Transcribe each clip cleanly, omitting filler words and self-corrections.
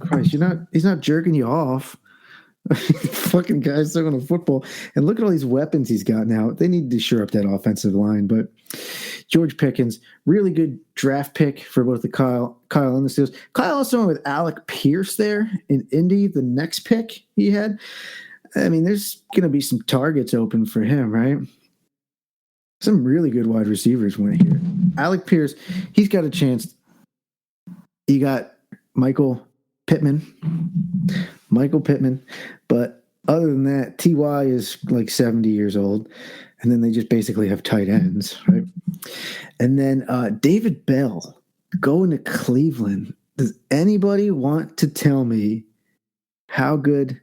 Christ, he's not jerking you off. Fucking guy's throwing a football. And look at all these weapons he's got now. They need to shore up that offensive line. But George Pickens, really good draft pick for both the Kyle and the Steelers. Kyle also went with Alec Pierce there in Indy, the next pick he had. I mean, there's going to be some targets open for him, right? Some really good wide receivers went here. Alec Pierce, he's got a chance. You got Michael Pittman. But other than that, T.Y. is like 70 years old. And then they just basically have tight ends, right? And then David Bell going to Cleveland. Does anybody want to tell me how good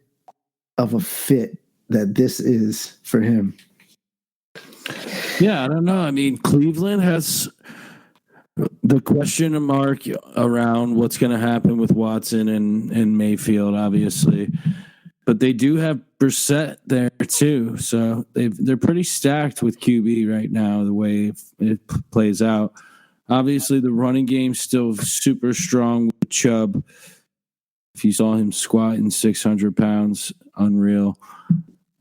of a fit that this is for him? Yeah, I don't know. I mean, Cleveland has the question mark around what's going to happen with Watson and Mayfield, obviously. But they do have Brissett there, too. So they're pretty stacked with QB right now, the way it plays out. Obviously, the running game's still super strong with Chubb. If you saw him squatting 600 pounds, unreal.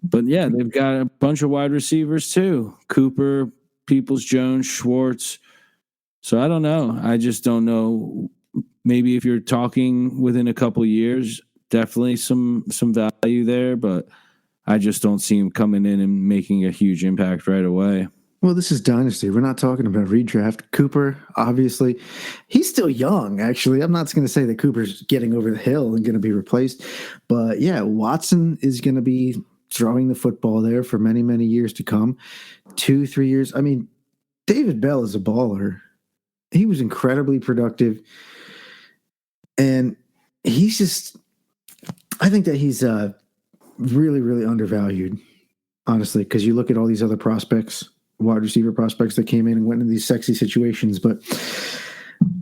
But, yeah, they've got a bunch of wide receivers, too. Cooper, Peoples-Jones, Schwartz. So I don't know. I just don't know. Maybe if you're talking within a couple years, definitely some value there. But I just don't see him coming in and making a huge impact right away. Well, this is Dynasty. We're not talking about redraft. Cooper, obviously, he's still young, actually. I'm not going to say that Cooper's getting over the hill and going to be replaced. But, yeah, Watson is going to be throwing the football there for many, many years to come. 2-3 years. I mean, David Bell is a baller. He was incredibly productive. And he's just – I think that he's really, really undervalued, honestly, because you look at all these other prospects, wide receiver prospects that came in and went into these sexy situations. But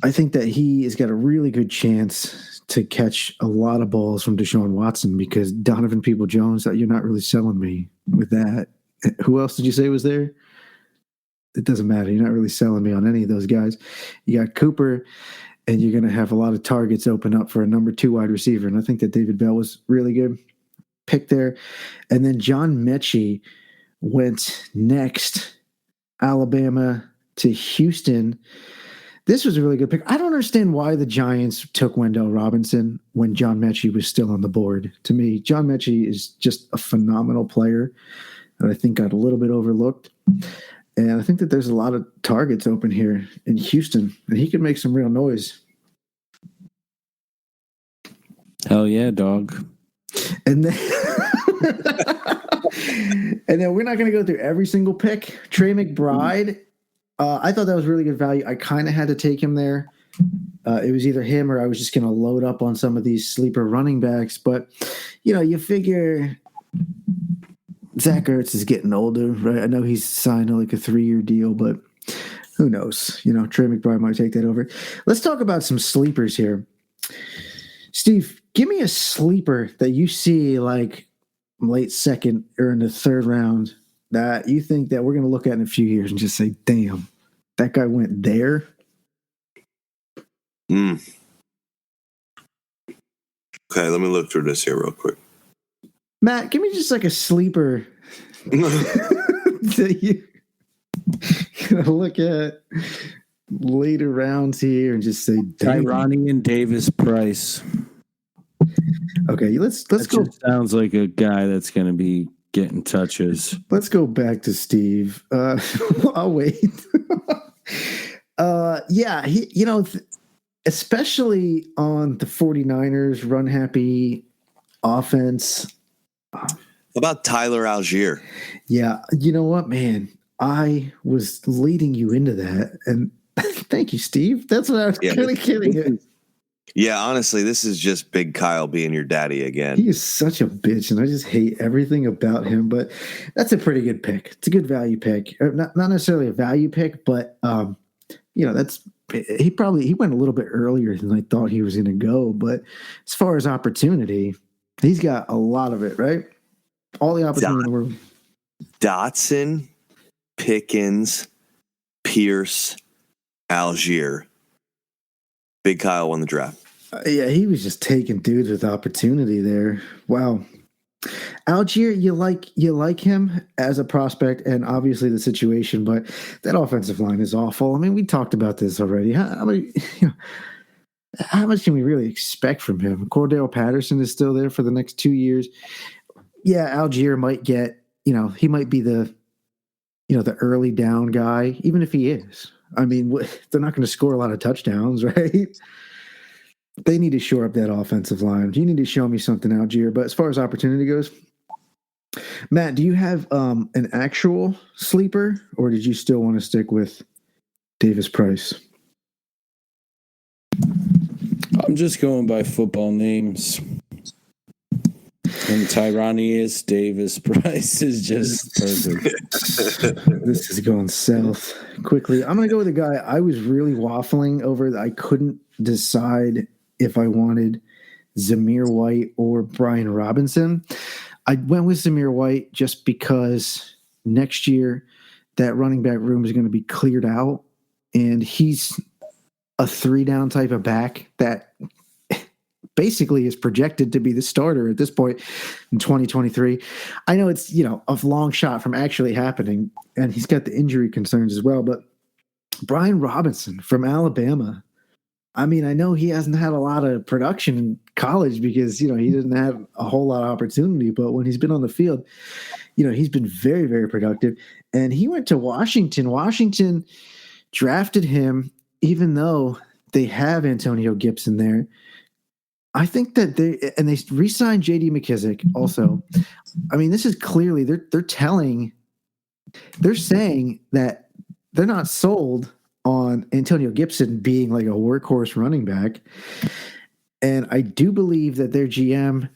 I think that he has got a really good chance to catch a lot of balls from Deshaun Watson, because Donovan Peoples-Jones, you're not really selling me with that. Who else did you say was there? It doesn't matter. You're not really selling me on any of those guys. You got Cooper, and you're going to have a lot of targets open up for a number 2 wide receiver. And I think that David Bell was really good pick there. And then John Mechie went next, Alabama to Houston. This was a really good pick. I don't understand why the Giants took Wendell Robinson when John Mechie was still on the board. To me, John Mechie is just a phenomenal player that I think got a little bit overlooked. And I think that there's a lot of targets open here in Houston, and he could make some real noise. Hell yeah, dog. And then, and then we're not going to go through every single pick. Trey McBride, I thought that was really good value. I kind of had to take him there. It was either him or I was just going to load up on some of these sleeper running backs. But, you figure Zach Ertz is getting older, right? I know he's signed like a 3-year deal, but who knows? Trey McBride might take that over. Let's talk about some sleepers here. Steve, give me a sleeper that you see like late second or in the third round that you think that we're going to look at in a few years and just say, damn, that guy went there. Okay, let me look through this here real quick. Matt, give me just like a sleeper that you gonna look at later rounds here and just say, Tyrone Davis Price. Okay, let's go. Sounds like a guy that's going to be getting touches. Let's go back to Steve. I'll wait. Yeah, especially on the 49ers run happy offense. How about Tyler Algier? Yeah, you know what, man? I was leading you into that, and thank you, Steve. That's what I was kind of kidding at. Yeah, honestly, this is just Big Kyle being your daddy again. He is such a bitch, and I just hate everything about him. But that's a pretty good pick. It's a good value pick. Not necessarily a value pick, but he went a little bit earlier than I thought he was going to go. But as far as opportunity, he's got a lot of it, right? All the opportunity in the world. Dotson, Pickens, Pierce, Algier. Big Kyle won the draft. Yeah, he was just taking dudes with opportunity there. Wow. Algier, you like him as a prospect, and obviously the situation, but that offensive line is awful. I mean, we talked about this already. How much can we really expect from him? Cordell Patterson is still there for the next 2 years. Yeah, Algier might get, he might be the early down guy, even if he is. I mean, they're not going to score a lot of touchdowns, right? They need to shore up that offensive line. You need to show me something, Algier. But as far as opportunity goes, Matt, do you have an actual sleeper, or did you still want to stick with Davis Price? I'm just going by football names. And Tyronius Davis Price is just perfect. This is going south quickly. I'm going to go with a guy I was really waffling over. I couldn't decide if I wanted Zamir White or Brian Robinson. I went with Zamir White just because next year that running back room is going to be cleared out, and he's a 3-down type of back that basically is projected to be the starter at this point in 2023. I know it's, a long shot from actually happening, and he's got the injury concerns as well, but Brian Robinson from Alabama, I mean, I know he hasn't had a lot of production in college because, he didn't have a whole lot of opportunity, but when he's been on the field, he's been very, very productive. And he went to Washington. Washington drafted him, even though they have Antonio Gibson there. I think that they re-signed J.D. McKissick also. I mean, this is clearly they're saying that they're not sold on Antonio Gibson being like a workhorse running back. And I do believe that their GM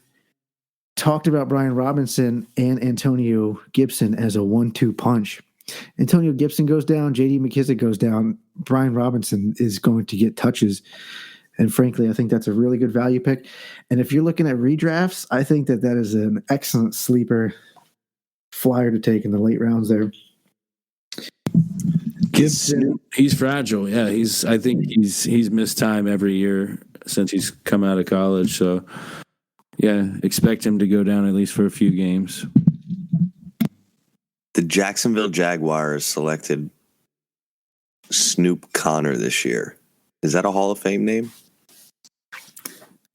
talked about Brian Robinson and Antonio Gibson as a 1-2 punch. Antonio Gibson goes down, J.D. McKissick goes down, Brian Robinson is going to get touches. And frankly, I think that's a really good value pick. And if you're looking at redrafts, I think that is an excellent sleeper flyer to take in the late rounds there. Gibson, he's fragile. Yeah, I think he's missed time every year since he's come out of college. So, yeah, expect him to go down at least for a few games. The Jacksonville Jaguars selected Snoop Connor this year. Is that a Hall of Fame name?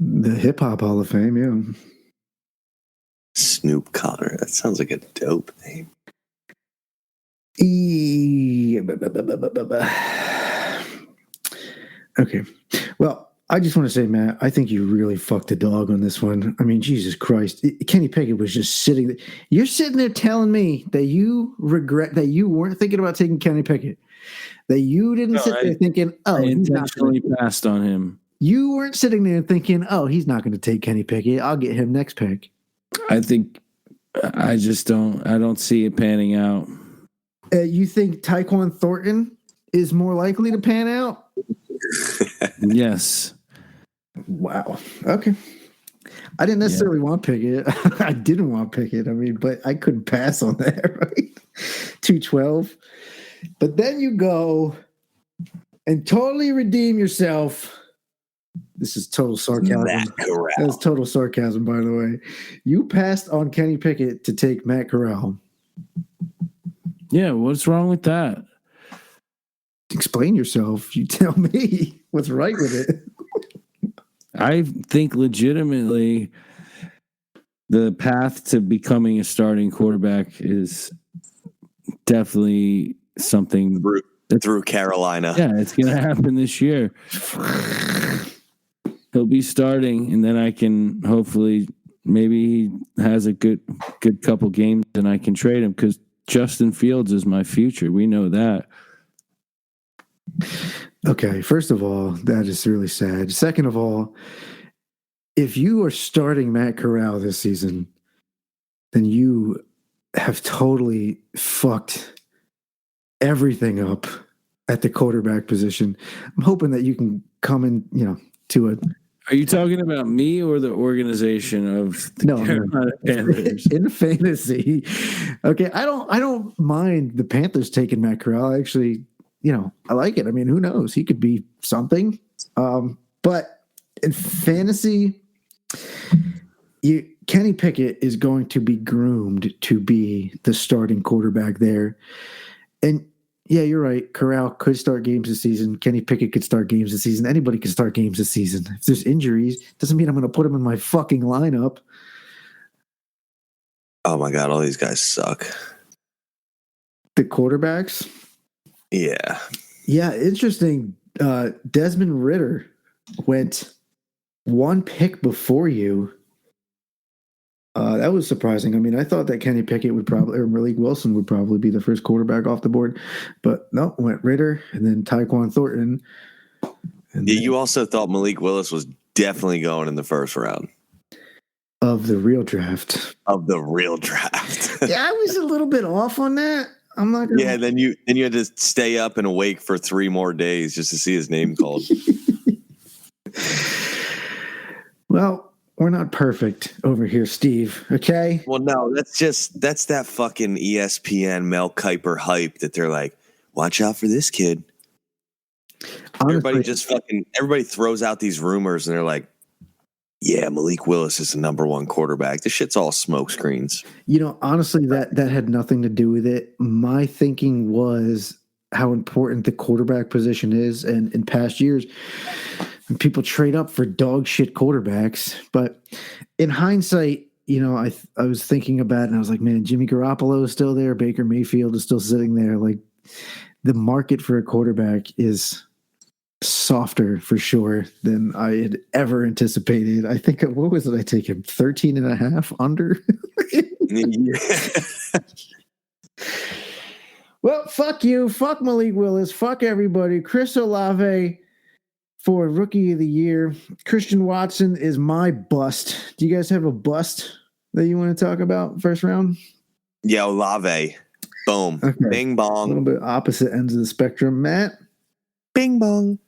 The Hip Hop Hall of Fame, yeah. Snoop Connor. That sounds like a dope name. Okay. Well, I just want to say, Matt, I think you really fucked a dog on this one. I mean, Jesus Christ. Kenny Pickett was just sitting there. You're sitting there telling me that you regret that you weren't thinking about taking Kenny Pickett. That you didn't sit there thinking, I intentionally passed on him. You weren't sitting there thinking, he's not going to take Kenny Pickett. I'll get him next pick. I think I don't see it panning out. You think Tyquan Thornton is more likely to pan out? Yes. Wow. Okay. I didn't necessarily want Pickett. I didn't want Pickett. I mean, but I couldn't pass on that, right? 212. But then you go and totally redeem yourself. This is total sarcasm. That's total sarcasm, by the way. You passed on Kenny Pickett to take Matt Corral. Yeah, what's wrong with that? Explain yourself. You tell me what's right with it. I think legitimately the path to becoming a starting quarterback is definitely something through Carolina. Yeah, it's going to happen this year. He'll be starting, and then I can hopefully maybe he has a good couple games, and I can trade him because Justin Fields is my future. We know that. Okay, first of all, that is really sad. Second of all, if you are starting Matt Corral this season, then you have totally fucked everything up at the quarterback position. I'm hoping that you can come in, to a... Are you talking about me or the organization of the Carolina Panthers? In fantasy. Okay, I don't mind the Panthers taking Matt Corral. Actually, I like it. I mean, who knows? He could be something. But in fantasy, Kenny Pickett is going to be groomed to be the starting quarterback there. And yeah, you're right. Corral could start games this season. Kenny Pickett could start games this season. Anybody could start games this season. If there's injuries, doesn't mean I'm going to put him in my fucking lineup. Oh my God, all these guys suck. The quarterbacks? Yeah. Yeah, interesting. Desmond Ridder went one pick before you. That was surprising. I mean, I thought that Kenny Pickett would probably, or Malik Wilson would probably be the first quarterback off the board, but no, went Ridder and then Tyquan Thornton. Yeah, you also thought Malik Willis was definitely going in the first round of the real draft. Yeah, I was a little bit off on that. I'm not gonna... Yeah, then you had to stay up and awake for 3 more days just to see his name called. Well, we're not perfect over here, Steve. Okay. Well, no, that's that fucking ESPN Mel Kiper hype that they're like, watch out for this kid. Honestly, everybody throws out these rumors and they're like, yeah, Malik Willis is the number 1 quarterback. This shit's all smoke screens. Honestly, that had nothing to do with it. My thinking was how important the quarterback position is, and in past years, people trade up for dog shit quarterbacks. But in hindsight, I was thinking about it and I was like, man, Jimmy Garoppolo is still there. Baker Mayfield is still sitting there. Like, the market for a quarterback is softer for sure than I had ever anticipated. I think, what was it? I take him 13 and a half under. Well, fuck you. Fuck Malik Willis. Fuck everybody. Chris Olave for Rookie of the Year. Christian Watson is my bust. Do you guys have a bust that you want to talk about first round? Yeah, Olave. Boom. Okay. Bing bong. A little bit opposite ends of the spectrum. Matt? Bing bong.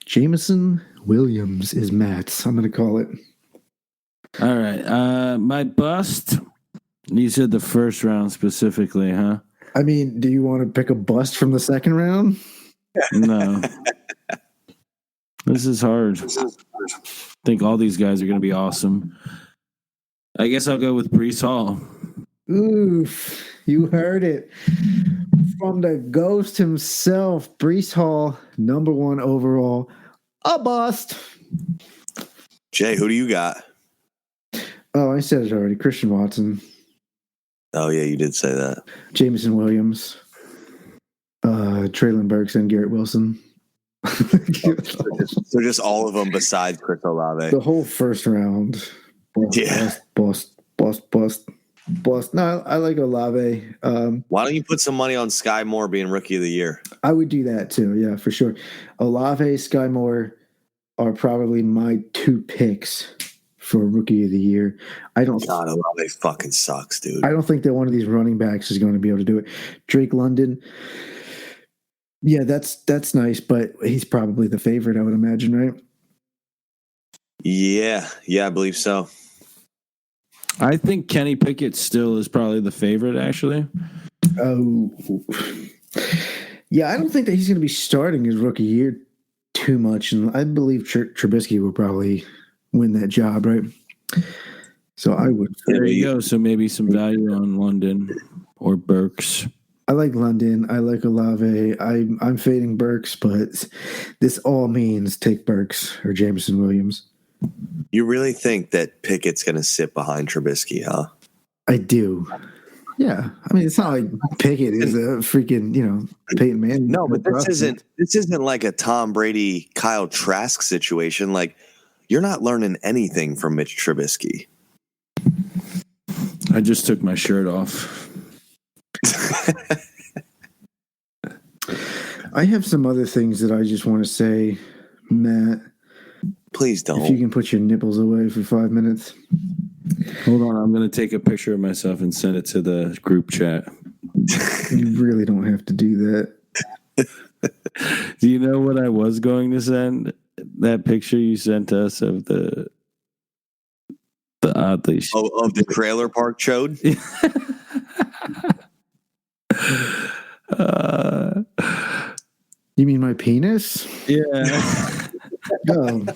Jameson Williams is Matt's. I'm going to call it. All right. My bust. You said the first round specifically, huh? I mean, do you want to pick a bust from the second round? No. This is hard. I think all these guys are going to be awesome. I guess I'll go with Breece Hall. Oof. You heard it. From the ghost himself, Breece Hall, number 1 overall. A bust. Jay, who do you got? Oh, I said it already. Christian Watson. Oh, yeah, you did say that. Jameson Williams. Traylon Burks and Garrett Wilson. So just all of them besides Chris Olave. The whole first round. Bust. No, I like Olave. Why don't you put some money on Sky Moore being Rookie of the Year? I would do that too, yeah, for sure. Olave, Sky Moore are probably my 2 picks for Rookie of the Year. God, Olave fucking sucks, dude. I don't think that one of these running backs is going to be able to do it. Drake London, yeah, that's nice, but he's probably the favorite, I would imagine, right? Yeah, I believe so. I think Kenny Pickett still is probably the favorite, actually. Oh, yeah, I don't think that he's going to be starting his rookie year too much, and I believe Trubisky will probably win that job, right? So I would. There you go. So maybe some value on London or Burks. I like London. I like Olave. I'm fading Burks, but this all means take Burks or Jameson Williams. You really think that Pickett's going to sit behind Trubisky, huh? I do. Yeah. I mean, it's not like Pickett is a freaking, Peyton Manning. No, but this isn't like a Tom Brady, Kyle Trask situation. Like, you're not learning anything from Mitch Trubisky. I just took my shirt off. I have some other things that I just want to say, Matt. Please don't. If you can put your nipples away for 5 minutes. Hold on, I'm going to take a picture of myself and send it to the group chat. You really don't have to do that. Do you know what I was going to send? That picture you sent us of the oddly of the trailer park chode? You mean my penis? Yeah. Oh,